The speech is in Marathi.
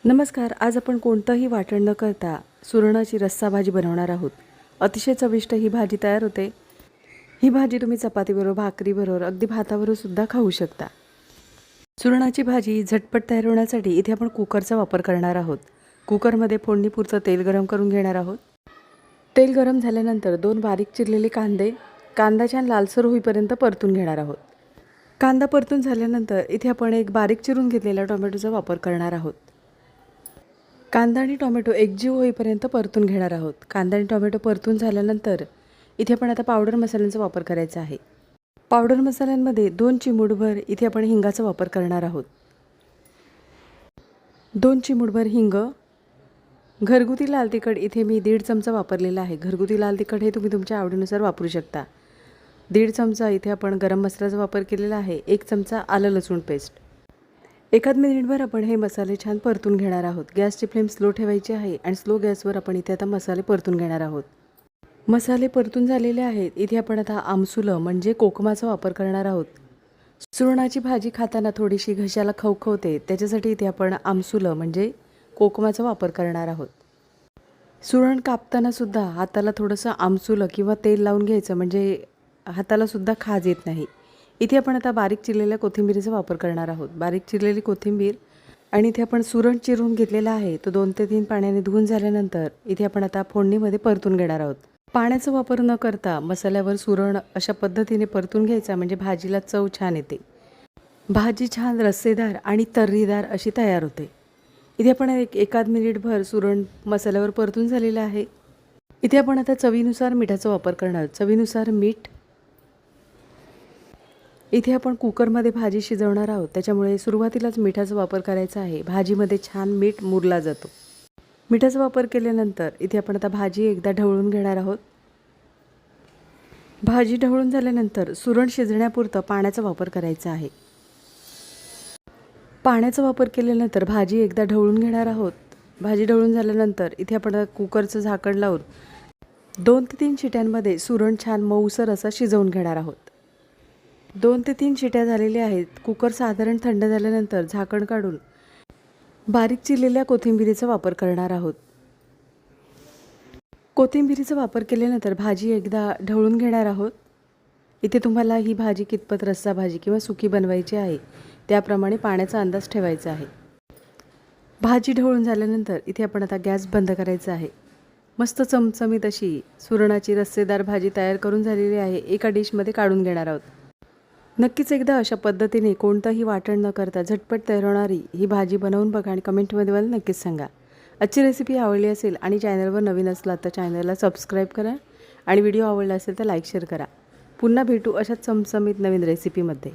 नमस्कार. आज आपण कोणतंही वाटण न करता सुरणाची रस्सा भाजी बनवणार आहोत. अतिशय चविष्ट ही भाजी तयार होते. ही भाजी तुम्ही चपातीबरोबर, भाकरीबरोबर, अगदी भाताबरोबर सुद्धा खाऊ शकता. सुरणाची भाजी झटपट तयार होण्यासाठी इथे आपण कुकरचा वापर करणार आहोत. कुकरमध्ये फोडणीपुरतं तेल गरम करून घेणार आहोत. तेल गरम झाल्यानंतर 2 बारीक चिरलेले कांदा छान लालसर होईपर्यंत परतून घेणार आहोत. कांदा परतून झाल्यानंतर इथे आपण एक बारीक चिरून घेतलेला टोमॅटोचा वापर करणार आहोत. कांदा आणि टोमॅटो एकजीव होईपर्यंत परतून घेणार आहोत. कांदा आणि टोमॅटो परतून झाल्यानंतर इथे आपण आता पावडर मसाल्यांचा वापर करायचा आहे. पावडर मसाल्यांमध्ये 2 चिमूटभर इथे आपण हिंगाचा वापर करणार आहोत. 2 चिमूटभर हिंग. घरगुती लाल तिखट इथे मी 1.5 चमचा वापरलेला आहे. घरगुती लाल तिखट हे तुम्ही तुमच्या आवडीनुसार वापरू शकता. 1.5 चमचा इथे आपण गरम मसाल्याचा वापर केलेला आहे. 1 चमचा आलं लसूण पेस्ट. एखाद मिनिटभर आपण हे मसाले छान परतून घेणार आहोत. गॅसची फ्लेम स्लो ठेवायची आहे आणि स्लो गॅसवर आपण इथे आता मसाले परतून घेणार आहोत. मसाले परतून झालेले आहेत. इथे आपण आता आमसुलं म्हणजे कोकमाचा वापर करणार आहोत. सुरणाची भाजी खाताना थोडीशी घशाला खवखवते, त्याच्यासाठी इथे आपण आमसुलं म्हणजे कोकमाचा वापर करणार आहोत. सुरण कापताना सुद्धा हाताला थोडंसं आमसुलं किंवा तेल लावून घ्यायचं, म्हणजे हाताला सुद्धा खाज येत नाही. इथे आपण आता बारीक चिरलेल्या कोथिंबीरीचा वापर करणार आहोत. बारीक चिरलेली कोथिंबीर आणि इथे आपण सुरण चिरून घेतलेला आहे, तो 2 ते 3 पाण्याने धुवून झाल्यानंतर इथे आपण आता फोडणीमध्ये परतून घेणार आहोत. पाण्याचा वापर न करता मसाल्यावर सुरण अशा पद्धतीने परतून घ्यायचा, म्हणजे भाजीला चव छान येते. भाजी छान रस्सेदार आणि तर्रीदार अशी तयार होते. इथे आपण एखाद मिनिटभर सुरण मसाल्यावर परतून झालेलं आहे. इथे आपण आता चवीनुसार मिठाचा वापर करणार आहोत. चवीनुसार मीठ. इथे आपण कुकरमध्ये भाजी शिजवणार आहोत, त्याच्यामुळे सुरुवातीलाच मिठाचा वापर करायचा आहे. भाजीमध्ये छान मीठ मुरला जातो. मिठाचा वापर केल्यानंतर इथे आपण आता भाजी एकदा ढवळून घेणार आहोत. भाजी ढवळून झाल्यानंतर सुरण शिजण्यापुरतं पाण्याचा वापर करायचा आहे. पाण्याचा वापर केल्यानंतर भाजी एकदा ढवळून घेणार आहोत. भाजी ढवळून झाल्यानंतर इथे आपण कुकरचं झाकण लावून 2 ते 3 शिट्यांमध्ये सुरण छान मऊसर असा शिजवून घेणार आहोत. 2 ते 3 शिट्या झालेल्या आहेत. कुकर साधारण थंड झाल्यानंतर झाकण काढून बारीक चिरलेल्या कोथिंबीरीचा वापर करणार आहोत. कोथिंबीरीचा वापर केल्यानंतर भाजी एकदा ढवळून घेणार आहोत. इथे तुम्हाला ही भाजी कितपत रस्सा भाजी किंवा सुकी बनवायची आहे, त्याप्रमाणे पाण्याचा अंदाज ठेवायचा आहे. भाजी ढवळून झाल्यानंतर इथे आपण आता गॅस बंद करायचा आहे. मस्त चमचमीत अशी सुरणाची रस्सेदार भाजी तयार करून झालेली आहे. एका डिशमध्ये काढून घेणार आहोत. नक्कीच एकदा अशा पद्धतीने कोणतंही वाटण न करता झटपट तयार होणारी ही भाजी बनवून बघा आणि कमेंटमध्ये मला नक्कीच सांगा. आजची रेसिपी आवडली असेल आणि चॅनलवर नवीन असला तर चॅनलला सबस्क्राईब करा आणि व्हिडिओ आवडला असेल तर लाईक शेअर करा. पुन्हा भेटू अशाच चमचमीत नवीन रेसिपीमध्ये.